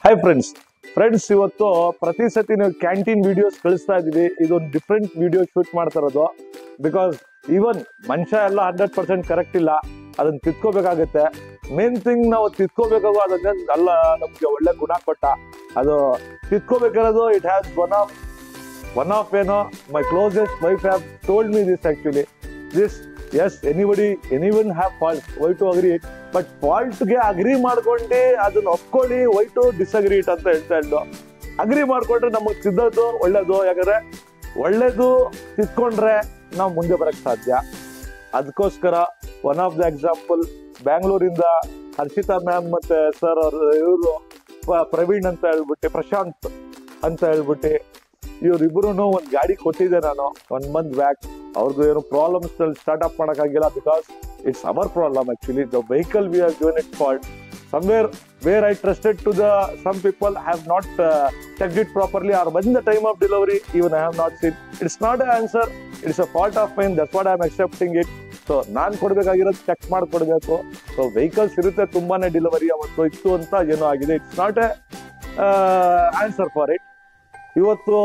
Hi friends ಇವತ್ತು ಪ್ರತಿ ಸತಿ ನಾವು ಕ್ಯಾಂಟೀನ್ ವಿಡಿಯೋಸ್ ಕಳಿಸ್ತಾ ಇದೀವಿ. ಇದೊಂದು ಡಿಫ್ರೆಂಟ್ ವಿಡಿಯೋ ಶೂಟ್ ಮಾಡ್ತಾ ಇರೋದು. ಬಿಕಾಸ್ ಈವನ್ ಮನುಷ್ಯ ಎಲ್ಲ 100% ಕರೆಕ್ಟ್ ಇಲ್ಲ, ಅದನ್ನ ತಿದ್ಕೋಬೇಕಾಗತ್ತೆ. ಮೇನ್ ಥಿಂಗ್ ನಾವು ತಿದ್ಕೋಬೇಕಾಗೋ ಅದನ್ನ ಅಲ್ಲ, ನಮ್ಗೆ ಒಳ್ಳೆ ಗುಣ ಕೊಟ್ಟ ಅದು ತಿದ್ಕೋಬೇಕಾಗಿರೋದು. ಇಟ್ ಹ್ಯಾಸ್ ಒನ್ ಆಫ್ ಏನೋ my closest wife have told me this actually. This is anyone have fault, why to agree it, but ಫಾಲ್ಟ್ಗೆ ಅಗ್ರಿ ಮಾಡ್ಕೊಂಡು ಅದನ್ನ ಒಪ್ಕೊಳ್ಳಿ, ವೈ ಟು ಡಿಸ್ಅಗ್ರಿ ಇಟ್ ಅಂತ ಹೇಳ್ತಾ ಇದ್ದು. ಅಗ್ರಿ ಮಾಡ್ಕೊಂಡ್ರೆ ನಮಗ್ ತಿದ್ದೋದು ಒಳ್ಳೇದು. ಯಾಕಂದ್ರೆ ಒಳ್ಳೇದು ತಿದ್ಕೊಂಡ್ರೆ ನಾವು ಮುಂದೆ ಬರಕ್ ಸಾಧ್ಯ. ಅದಕ್ಕೋಸ್ಕರ ಒನ್ ಆಫ್ ದ ಎಕ್ಸಾಂಪಲ್, ಬ್ಯಾಂಗ್ಳೂರಿಂದ ಹರ್ಷಿತಾ ಮ್ಯಾಮ್ ಮತ್ತೆ ಸರ್ ಅವರು, ಇವರು ಪ್ರವೀಣ್ ಅಂತ ಹೇಳ್ಬಿಟ್ಟು, ಪ್ರಶಾಂತ್ ಅಂತ ಹೇಳ್ಬಿಟ್ಟು, ಇವ್ರಿಬ್ರು ಒಂದ್ ಗಾಡಿ ಕೊಟ್ಟಿದ್ದೆ ನಾನು 1 month ಬ್ಯಾಕ್. ಅವ್ರದ್ದು ಏನು ಪ್ರಾಬ್ಲಮ್ಸ್ ಸ್ಟಾರ್ಟ್ ಅಪ್ ಮಾಡಕ್ಕಾಗಿಲ್ಲ, because it's our problem actually. The vehicle we are given it fault somewhere where I trusted to some people have not checked it properly, or when the time of delivery even I have not seen. It's not an answer, it's a fault of mine, that's what I am accepting it. So ನಾನು ಕೊಡ್ಬೇಕಾಗಿರೋದು check ಮಾಡಿ ಕೊಡಬೇಕು. So vehicles ಇರುತ್ತೆ, ತುಂಬಾನೇ delivery ಅವತ್ತು ಇತ್ತು ಅಂತ ಏನೋ ಆಗಿದೆ. It's not A answer for it. ಇವತ್ತು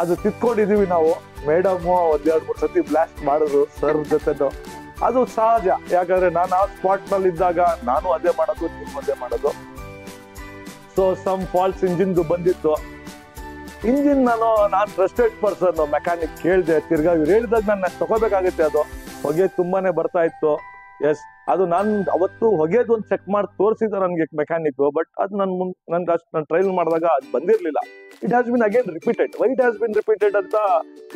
ಅದು ತಿದ್ಕೊಂಡಿದೀವಿ ನಾವು. ಮೇಡಮ್ 1-2-3 ಸತಿ ಬ್ಲಾಸ್ಟ್ ಮಾಡಿದ್ರು ಸರ್ ಜೊತೆ. ಅದು ಸಹಜ, ಯಾಕಂದ್ರೆ ನಾನು ಆ ಸ್ಪಾಟ್ ನಲ್ಲಿ ಇದ್ದಾಗ ನಾನು ಅದೇ ಮಾಡೋದು, ನೀವು ಅದೇ ಮಾಡೋದು. ಸೊ ಸಮ್ ಫಾಲ್ಸ್ ಇಂಜಿನ್ದು ಬಂದಿತ್ತು. ಇಂಜಿನ್ ನಾನು ಟ್ರಸ್ಟೆಡ್ ಪರ್ಸನ್, ಮೆಕ್ಯಾನಿಕ್ ಕೇಳಿದೆ. ತಿರ್ಗಾ ಇವ್ರು ಹೇಳಿದಾಗ ನಾನು ತಗೋಬೇಕಾಗುತ್ತೆ. ಅದು ಹೊಗೆ ತುಂಬಾನೇ ಬರ್ತಾ ಇತ್ತು. ಎಸ್, ಅದು ನಾನು ಅವತ್ತು ಹೊಗೆದು ಒಂದು ಚೆಕ್ ಮಾಡಿ ತೋರಿಸಿದ ನನಗೆ ಮೆಕ್ಯಾನಿಕ್. ಬಟ್ ಅದು ನನ್ಗೆ ಅಷ್ಟು ನಾನು ಟ್ರೈಲ್ ಮಾಡಿದಾಗ ಅದು ಬಂದಿರ್ಲಿಲ್ಲ. It has been again repeated. Why it has been repeated ಅಂತ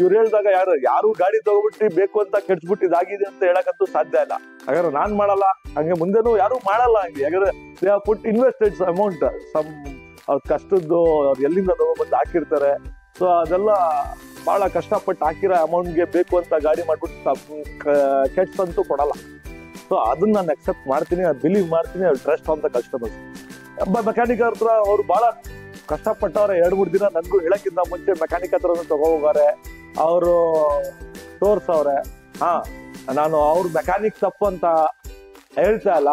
ಇವ್ರು ಹೇಳಿದಾಗ ಯಾರು ಗಾಡಿ ತಗೋಬಿಟ್ಟು ಬೇಕು ಅಂತ ಕೆಡ್ಸ್ಬಿಟ್ಟು ಇದಾಗಿದೆ ಅಂತ ಹೇಳಕ್ಕಂತೂ ಸಾಧ್ಯ ಇಲ್ಲ. ಹಾಗಾದ್ರೆ ನಾನ್ ಮಾಡಲ್ಲ, ಹಂಗೆ ಮುಂದೆನೂ ಯಾರು ಮಾಡಲ್ಲ ಹಂಗೆ. ಯಾಕಂದ್ರೆ they have put invested amount, some ಅವ್ರ ಕಷ್ಟದ್ದು ಅವ್ರು ಎಲ್ಲಿಂದ ತಗೊಬಂದು ಹಾಕಿರ್ತಾರೆ. ಸೊ ಅದೆಲ್ಲ ಬಹಳ ಕಷ್ಟಪಟ್ಟು ಹಾಕಿರೋ ಅಮೌಂಟ್ಗೆ ಬೇಕು ಅಂತ ಗಾಡಿ ಮಾಡ್ಬಿಟ್ಟು ಕೆಡ್ಸಂತೂ ಕೊಡಲ್ಲ. ಸೊ ಅದನ್ನ ನಾನು ಅಕ್ಸೆಪ್ಟ್ ಮಾಡ್ತೀನಿ, ಬಿಲೀವ್ ಮಾಡ್ತೀನಿ. Trust on the customers. Mechanic ಹತ್ರ ಅವ್ರು ಬಹಳ ಕಷ್ಟಪಟ್ಟವ್ರೆ. 2-3 ದಿನ ನನ್ಗೂ ಹೇಳಕ್ಕಿಂತ ಮುಂಚೆ ಮೆಕ್ಯಾನಿಕ್ ಹತ್ರ ತಗೋಗಾರೆ, ಅವರು ತೋರ್ಸವ್ರೆ. ನಾನು ಅವ್ರ ಮೆಕ್ಯಾನಿಕ್ ತಪ್ಪು ಅಂತ ಹೇಳ್ತಾ ಇಲ್ಲ.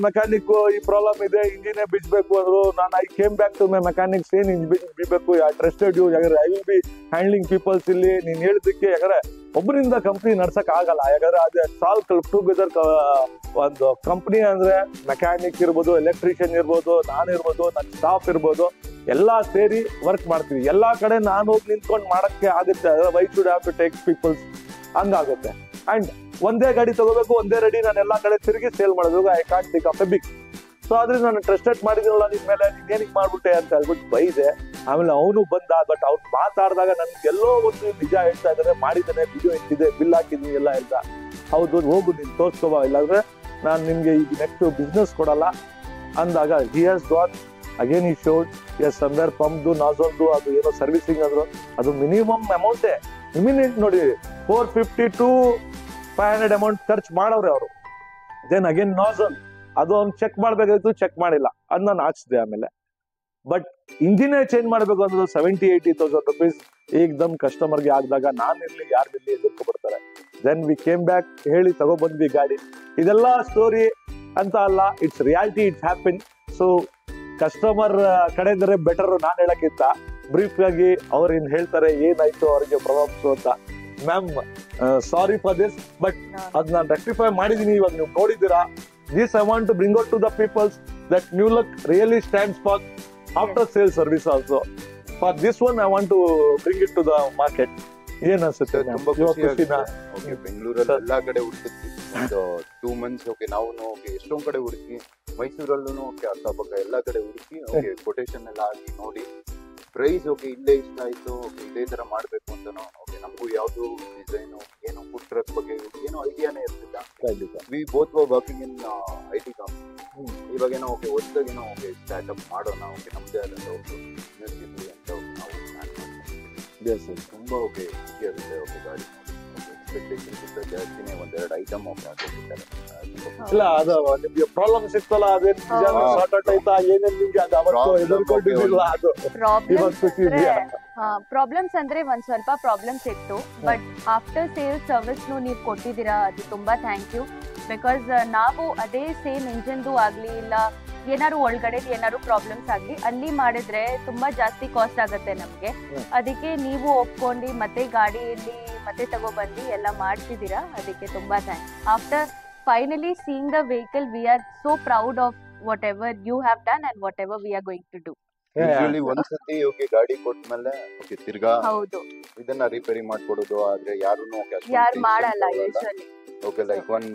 ಮೆಕ್ಯಾನಿಕ್ ಈ ಪ್ರಾಬ್ಲಮ್ ಇದೆ, ಇಂಜಿನೇ ಬಿಡ್ಬೇಕು ಅಂದ್ರು. ನಾನು I came back to my mechanics, ಏನ್ ಇಂಜಿನ್ ಬಿಡ್ಬೇಕು, ಟ್ರಸ್ಟೆಡ್ ಯು. ಯಾಕಂದ್ರೆ I will be handling peoples ಇಲ್ಲಿ. ನೀನ್ ಹೇಳಿದಕ್ಕೆ, ಯಾಕಂದ್ರೆ ಒಬ್ಬರಿಂದ ಕಂಪ್ನಿ ನಡ್ಸಕ್ ಆಗಲ್ಲ. ಯಾಕಂದ್ರೆ ಅದೇ ಸಾಲ್ವ್ ಟುಗೆದರ್ ಒಂದು ಕಂಪ್ನಿ ಅಂದ್ರೆ ಮೆಕ್ಯಾನಿಕ್ ಇರ್ಬೋದು, ಎಲೆಕ್ಟ್ರಿಷಿಯನ್ ಇರ್ಬೋದು, ನಾನಿರ್ಬೋದು, ನನ್ನ ಸ್ಟಾಫ್ ಇರ್ಬೋದು, ಎಲ್ಲಾ ಸೇರಿ ವರ್ಕ್ ಮಾಡ್ತೀವಿ. ಎಲ್ಲಾ ಕಡೆ ನಾನು ಹೋಗಿ ನಿಂತ್ಕೊಂಡು ಮಾಡಕ್ಕೆ ಆಗುತ್ತೆ. Why should have to take peoples, ಹಂಗಾಗುತ್ತೆ. ಅಂಡ್ ಒಂದೇ ಗಾಡಿ ತಗೋಬೇಕು, ಒಂದೇ ರೆಡಿ, ನಾನು ಎಲ್ಲಾ ಕಡೆ ತಿರುಗಿ ಸೇಲ್ ಮಾಡಬೇಕು. I can't take up a big. So ಆದ್ರೆ ನಾನು ಟ್ರಸ್ಟೆಡ್ ಮಾಡಿದಿರಲ್ಲ ನಿನ್ ಮೇಲೆ, ನೀನೇನಿಗೆ ಮಾಡ್ಬಿಟ್ಟೆ ಅಂತ ಹೇಳ್ಬಿಟ್ಟು ಬೈದೆ. ಆಮೇಲೆ ಅವನು ಬಂದ. ಬಟ್ ಅವ್ರು ಮಾತಾಡಿದಾಗ ನನ್ಗೆ ಎಲ್ಲೋ ಒಂದು ನಿಜ ಹೇಳ್ತಾ ಇದಾರೆ. ಮಾಡಿದ್ದಾನೆ, ವಿಡಿಯೋ ಇಟ್ಟಿದೆ, ಬಿಲ್ ಹಾಕಿದೀನಿ ಎಲ್ಲ ಹೇಳ್ತಾ. ಹೌದು, ಹೋಗು ನೀನ್ ತೋರ್ಸ್ಕೋಬಾ, ಇಲ್ಲಾಂದ್ರೆ ನಾನು ನಿಮ್ಗೆ ಈಗ ನೆಕ್ಸ್ಟ್ ಬಿಸ್ನೆಸ್ ಕೊಡಲ್ಲ ಅಂದಾಗ ಹಿ ಹ್ಯಾಸ್ ಗಾನ್ ಅಗೇನ್. ಈ ಶೋಡ್ ಎಸ್ ಸಂದರ್ ಪಂಪ್ದು ನಾಜಲ್ದು ಅದು ಏನೋ ಸರ್ವಿಸಿಂಗ್ ಅಂದ್ರು, ಅದು ಮಿನಿಮಮ್ ಅಮೌಂಟೇ. ಇಮಿಡಿಯೇಟ್ ನೋಡಿ 450 to 500 ಅಮೌಂಟ್ ಖರ್ಚು ಮಾಡವ್ರೆ ಅವರು. ದೆನ್ ಅಗೇನ್ ನಾಜಲ್ ಅದು ಅವ್ನು ಚೆಕ್ ಮಾಡ್ಬೇಕಾಯ್ತು, ಚೆಕ್ ಮಾಡಿಲ್ಲ, ಅದ್ ನಾನು ಹಾಕ್ಸಿದೆ ಆಮೇಲೆ. ಬಟ್ ಇಂಜಿನೇ ಚೇಂಜ್ ಮಾಡ್ಬೇಕು ಅನ್ನೋದು 70,000-80,000 rupees ಏಕ್ದಮ್ ಕಸ್ಟಮರ್ಗೆ ಆಗಿದಾಗ ನಾನಿರ್ಲಿ ಯಾರಿರ್ಲಿ ಎದುರ್ಕೊ ಬರ್ತಾರೆ. ದೆನ್ ವಿ ಕೇಮ್ ಬ್ಯಾಕ್, ಹೇಳಿ ತಗೊಬಂದ್ವಿ ಗಾಡಿ. ಇದೆಲ್ಲ ಸ್ಟೋರಿ ಅಂತ ಅಲ್ಲ, it's reality, it's happen. So customer ಕಡೆದರೆ ಬೆಟರ್ ನಾನು ಹೇಳಕ್ಕಿಂತ ಬ್ರೀಫ್ ಆಗಿ ಅವ್ರು ಏನ್ ಹೇಳ್ತಾರೆ, ಏನಾಯ್ತು ಅವ್ರಿಗೆ ಪ್ರಾಬ್ಲಮ್ಸ್ ಅಂತ. Ma'am sorry for this, but ಅದ್ ನಾನು ರೆಕ್ಟಿಫೈ ಮಾಡಿದೀನಿ. ಇವಾಗ ನೀವು ನೋಡಿದ್ದೀರಾ. This I want to bring out to the peoples that new look really stands for after sale service also. For this one I want to bring it to the market. ಏನ್ ಅನ್ಸುತ್ತೆ? ಬೆಂಗಳೂರಲ್ಲಿ ಎಲ್ಲಾ ಕಡೆ ಹುಡುಕಿದ್ವಿ ಒಂದು 2 months. ಓಕೆ, ನಾವು ಎಷ್ಟೊಂದ್ ಕಡೆ ಹುಡುಕಿ, ಮೈಸೂರಲ್ಲೂ ಓಕೆ, ಅಕ್ಕಪಕ್ಕ ಎಲ್ಲಾ ಕಡೆ ಹುಡುಕಿ, ಓಕೆ, ಕೊಟೇಶನ್ ಎಲ್ಲ ಹಾಕಿ ನೋಡಿ, ಪ್ರೈಸ್ ಓಕೆ ಇಲ್ಲೇ ಇಷ್ಟ ಆಯ್ತು, ಇದೇ ತರ ಮಾಡ್ಬೇಕು ಅಂತಾನು. ಓಕೆ, ನಮಗೂ ಯಾವ್ದು ಡಿಸೈನು ಏನು ಫುಡ್ ಟ್ರಕ್ ಬಗ್ಗೆ ಏನೋ ಐಡಿಯಾನೇ ಇರ್ತಿಲ್ಲ. We both were working in IT company. ಇವಾಗೇನೋ ಓಕೆ, ಹೊಸದಾಗೇನೋ ಓಕೆ ಸ್ಟಾರ್ಟ್ಅಪ್ ಮಾಡೋಣ, ಓಕೆ ನಮ್ದೇ ಆದಂತ ಒಂದು ಬಿಸ್ನೆಸ್ ಇರ್ಲಿ ಅಂತ ನಾವು ಪ್ಲಾನ್ ಮಾಡ್ತೀವಿ. ತುಂಬಾ ಓಕೆ ಖುಷಿ ಆಗುತ್ತೆ. ಓಕೆ, ಗಾಡಿ ಎಕ್ಸ್ಪೆಕ್ಟೇಷನ್ ಜಾಸ್ತಿನೇ 1-2 ಐಟಮ್ ಓಕೆ ಹಾಕಿರ್ತಾರೆ. ಇಲ್ಲ, ಅದು ನಿಮ್ಗೆ ಪ್ರಾಬ್ಲಮ್ಸ್ ಇತ್ತಲ್ಲ, ಅದೇನ್ ಸಾರ್ಟ್ ಔಟ್ ಆಯ್ತಾ? ಏನೇನ್ ನಿಮ್ಗೆ ಅದು ಅವತ್ತು ಎದುರ್ಕೊಂಡಿದ್ದಿಲ್ಲ? ಅದು ಪ್ರಾಬ್ಲಮ್ಸ್ ಅಂದ್ರೆ ಒಂದ್ ಸ್ವಲ್ಪ ಪ್ರಾಬ್ಲಮ್ಸ್ ಇತ್ತು. ಬಟ್ ಆಫ್ಟರ್ ಸೇಲ್ ಸರ್ವಿಸ್ ನೀವು ಕೊಟ್ಟಿದ್ದೀರಾ, ಅದು ತುಂಬಾ ಥ್ಯಾಂಕ್ ಯು. ಬಿಕಾಸ್ ನಾವು ಅದೇ ಸೇಮ್ ಇಂಜಿನ್ದು ಆಗ್ಲಿ ಇಲ್ಲ ಏನಾದ್ರು ಒಳಗಡೆ ಏನಾದ್ರು ಪ್ರಾಬ್ಲಮ್ಸ್ ಆಗ್ಲಿ ಅಲ್ಲಿ ಮಾಡಿದ್ರೆ ತುಂಬಾ ಜಾಸ್ತಿ ಕಾಸ್ಟ್ ಆಗುತ್ತೆ ನಮ್ಗೆ. ಅದಕ್ಕೆ ನೀವು ಒಪ್ಕೊಂಡು ಮತ್ತೆ ಗಾಡಿಯಲ್ಲಿ ಮತ್ತೆ ತಗೊಬಂದು ಎಲ್ಲ ಮಾಡ್ತಿದ್ದೀರಾ, ಅದಕ್ಕೆ ತುಂಬಾ thanks. After finally seeing the vehicle we are so proud of whatever you have done and whatever we are going to do. Usually ಒಂದ್ಸತಿ ಓಕೆ ಗಾಡಿ ಕೊಟ್ಮೇಲೆ ಓಕೆ ತಿರ್ಗಾ ಹೌದು, ಇದನ್ನ ರಿಪೇರಿ ಮಾಡ್ಕೊಡೋದು ಆದ್ರೆ ಯಾರು ಯಾರು ಮಾಡಲ್ಲ usually. Okay like one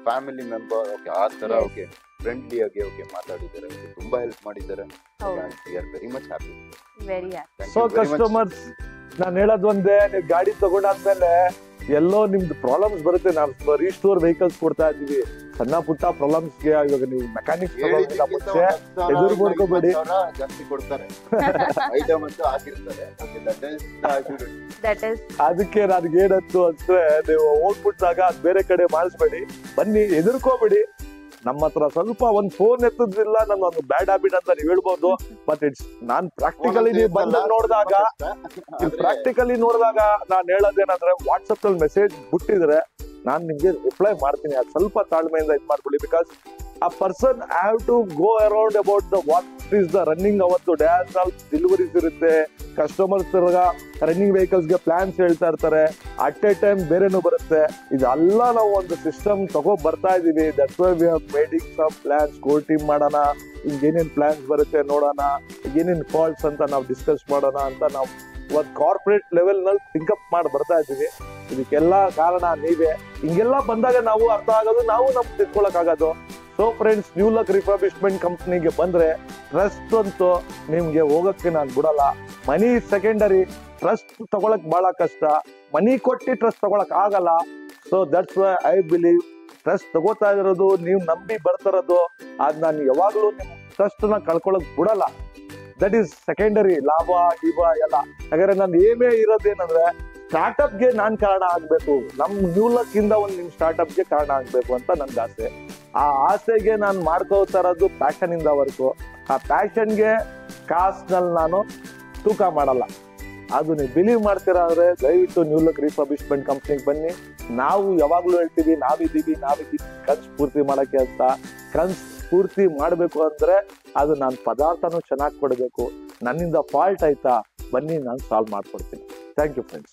family member okay ಆ ತರ Yes. ಓಕೆ ಫ್ರೆಂಡ್ಲಿ ಆಗಿ ಓಕೆ ಮಾತಾಡಿದ್ದಾರೆ, ತುಂಬಾ ಹೆಲ್ಪ್ ಮಾಡಿದ್ದಾರೆ. ಹೌದು, we are very much happy. Very happy. So customers, ನಾನು ಹೇಳೋದು ಒಂದೇ, ನೀವು ಗಾಡಿ ತಗೊಂಡಾದ್ಮೇಲೆ ಎಲ್ಲೋ ನಿಮ್ದು ಪ್ರಾಬ್ಲಮ್ಸ್ ಬರುತ್ತೆ. ನಾವು ರೀಸ್ಟೋರ್ ವೆಹಿಕಲ್ಸ್ ಕೊಡ್ತಾ ಇದೀವಿ. ಸಣ್ಣ ಪುಟ್ಟ ಪ್ರಾಬ್ಲಮ್ಸ್ ಗೆ ಇವಾಗ ನೀವು ಮೆಕ್ಯಾನಿಕ್ಸ್ ತಗೊಳ್ಳೋದಿಲ್ಲ ಮುಂಚೆ ಎದುರು ಮಾಡ್ಕೋಬೇಡಿ, ಜಾಸ್ತಿ ಕೊಡ್ತಾರೆ ಐಟಮ್ ಅಂತ ಹಾಕಿರ್ತಾರೆ. ದಟ್ ಇಸ್ ಅದಕ್ಕೆ ನನಗೆ ಏನಂತು ಅಂದ್ರೆ, ನೀವು ಹೋಗ್ಬಿಟ್ಟಾಗ ಅದ್ ಬೇರೆ ಕಡೆ ಮಾಡಿಸ್ಬೇಡಿ, ಬನ್ನಿ ಎದುರ್ಕೋಬೇಡಿ. ನಮ್ಮ ಹತ್ರ ಸ್ವಲ್ಪ ಒಂದ್ ಫೋನ್ ಎತ್ತದಿಲ್ಲ, ನನ್ನ ಒಂದು ಬ್ಯಾಡ್ ಹ್ಯಾಬಿಟ್ ಅಂತ ನೀವ್ ಹೇಳ್ಬೋದು. ಬಟ್ ಇಟ್ಸ್ ನಾನ್ ಪ್ರಾಕ್ಟಿಕಲಿ ನೀವು ಬಂದು ನೋಡಿದಾಗ ನಾನ್ ಹೇಳೋದೇನಂದ್ರೆ, ವಾಟ್ಸಪ್ ನಲ್ಲಿ ಮೆಸೇಜ್ ಬಿಟ್ಟಿದ್ರೆ ನಾನ್ ನಿಮ್ಗೆ ರಿಪ್ಲೈ ಮಾಡ್ತೀನಿ. ಅದು ಸ್ವಲ್ಪ ತಾಳ್ಮೆಯಿಂದ ಇದ್ ಮಾಡ್ಕೊಳ್ಳಿ. ಬಿಕಾಸ್ ಆ person have to go around about the what is the running. ಅವತ್ತು ಡ್ಯಾಶ್ ಡೆಲಿವರೀಸ್ ಇರುತ್ತೆ, ಕಸ್ಟಮರ್ಸ್ ರನ್ನಿಂಗ್ ವೆಹಿಕಲ್ಸ್ ಗೆ ಪ್ಲಾನ್ಸ್ ಹೇಳ್ತಾ ಇರ್ತಾರೆ, ಅಟ್ ಎ ಟೈಮ್ ಬೇರೆನೂ ಬರುತ್ತೆ. ಇದೆಲ್ಲ ನಾವು ಒಂದು ಸಿಸ್ಟಮ್ ತಗೋ ಬರ್ತಾ ಇದೀವಿ. That's why we are making some plans. Core team ಮಾಡೋಣ, ಏನೇನ್ ಪ್ಲಾನ್ಸ್ ಬರುತ್ತೆ ನೋಡೋಣ, ಏನೇನ್ ಫಾಲ್ಟ್ಸ್ ಅಂತ ನಾವು ಡಿಸ್ಕಸ್ ಮಾಡೋಣ ಅಂತ ನಾವು ಒಂದು ಕಾರ್ಪೊರೇಟ್ ಲೆವೆಲ್ ನಲ್ಲಿ ಥಿಂಕಪ್ ಮಾಡಿ ಬರ್ತಾ ಇದ್ದೀವಿ. ಇದಕ್ಕೆಲ್ಲ ಕಾರಣ ನೀವೇ. ಹಿಂಗೆಲ್ಲ ಬಂದಾಗ ನಾವು ಅರ್ಥ ಆಗೋದು, ನಾವು ನಮ್ಗೆ ತಿಳ್ಕೊಳಕ್ ಆಗೋದು. So friends, new luck refurbishment ಕಂಪ್ನಿಗೆ ಬಂದ್ರೆ ಟ್ರಸ್ಟ್ ಅಂತೂ ನಿಮ್ಗೆ ಹೋಗಕ್ಕೆ ನಾನು ಬಿಡಲ್ಲ. ಮನಿ ಸೆಕೆಂಡರಿ, ಟ್ರಸ್ಟ್ ತಗೊಳಕ್ ಬಹಳ ಕಷ್ಟ. ಮನಿ ಕೊಟ್ಟು ಟ್ರಸ್ಟ್ ತಗೊಳಕ್ ಆಗಲ್ಲ. So that's why I believe trust ತಗೋತಾ ಇರೋದು, ನೀವು ನಂಬಿ ಬರ್ತಿರೋದು, ಅದ್ ನಾನು ಯಾವಾಗ್ಲೂ ನಿಮ್ ಟ್ರಸ್ಟ್ ನ ಕಳ್ಕೊಳಕ್ ಬಿಡಲ್ಲ. That is secondary. ಲಾಭ ಗೀಭ ಎಲ್ಲ. ಹಾಗಾದ್ರೆ ನಾನು ಏಮೇ ಇರೋದೇನಂದ್ರೆ, ಸ್ಟಾರ್ಟ್ಅಪ್ ಗೆ ನಾನ್ ಕಾರಣ ಆಗ್ಬೇಕು, ನಮ್ ನ್ಯೂ ಲಕ್ ಇಂದ ಒಂದ್ ನಿಮ್ ಸ್ಟಾರ್ಟ್ಅಪ್ ಗೆ ಕಾರಣ ಆಗ್ಬೇಕು ಅಂತ ನನ್ಗೆ ಆಸೆ. ಆ ಆಸೆಗೆ ನಾನು ಮಾಡ್ಕೋತಾ ಇರೋದು ಪ್ಯಾಷನ್ ಇಂದ ವರ್ಕು. ಆ ಪ್ಯಾಷನ್ಗೆ ಕಾಸ್ನಲ್ಲಿ ನಾನು ತೂಕ ಮಾಡಲ್ಲ. ಅದು ನೀವು ಬಿಲೀವ್ ಮಾಡ್ತೀರಾ ಅಂದ್ರೆ ದಯವಿಟ್ಟು ನ್ಯೂ ಲಕ್ ರಿಫರ್ಬಿಶ್ಮೆಂಟ್ ಕಂಪ್ನಿಗೆ ಬನ್ನಿ. ನಾವು ಯಾವಾಗ್ಲೂ ಹೇಳ್ತೀವಿ, ನಾವಿದ್ದೀವಿ ಕನ್ಸ್ ಪೂರ್ತಿ ಮಾಡಕ್ಕೆ ಅಂತ. ಕನ್ಸ್ ಪೂರ್ತಿ ಮಾಡ್ಬೇಕು ಅಂದ್ರೆ ಅದು ನಾನು ಪದಾರ್ಥನೂ ಚೆನ್ನಾಗಿ ಕೊಡಬೇಕು. ನನ್ನಿಂದ ಫಾಲ್ಟ್ ಆಯ್ತಾ, ಬನ್ನಿ ನಾನು ಸಾಲ್ವ್ ಮಾಡ್ಕೊಡ್ತೀನಿ. Thank you friends.